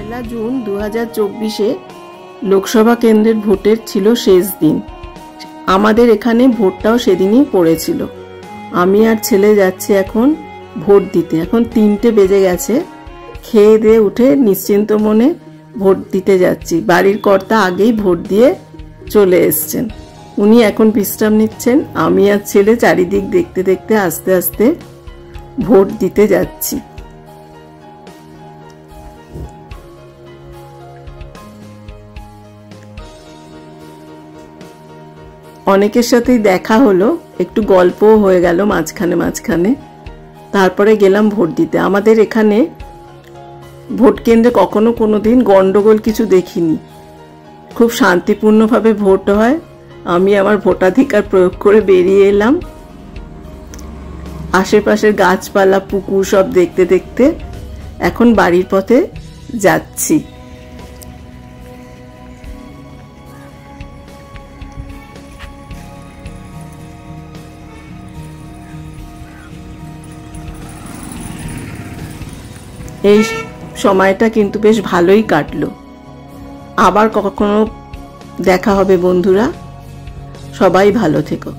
পয়লা June 2024-এ Lok Sabha কেন্দ্রের ভোটের ছিল শেষ দিন। আমাদের এখানে ভোটটাও সেদিনই পড়েছিল। আমি আর ছেলে যাচ্ছি এখন ভোট দিতে। এখন 3টে বেজে গেছে। খেয়ে দিয়ে উঠে নিশ্চিন্ত মনে ভোট দিতে যাচ্ছি। বাড়ির কর্তা আগেই ভোট দিয়ে চলে এসছেন, উনি এখন বিশ্রাম নিচ্ছেন। আমি আর ছেলে চারিদিক দেখতে দেখতে আস্তে আস্তে ভোট দিতে যাচ্ছি। অনেকের সাথেই দেখা হলো, একটু গল্পও হয়ে গেল মাঝখানে মাঝখানে। তারপরে গেলাম ভোট দিতে। আমাদের এখানে ভোট কেন্দ্রে কখনো কোনোদিন গন্ডগোল কিছু দেখিনি, খুব শান্তিপূর্ণভাবে ভোট হয়। আমি আমার ভোটাধিকার প্রয়োগ করে বেরিয়ে এলাম। আশেপাশের গাছপালা পুকুর সব দেখতে দেখতে এখন বাড়ির পথে যাচ্ছি। এই সময়টা কিন্তু বেশ ভালোই কাটলো। আবার কখনো দেখা হবে বন্ধুরা, সবাই ভালো থেকো।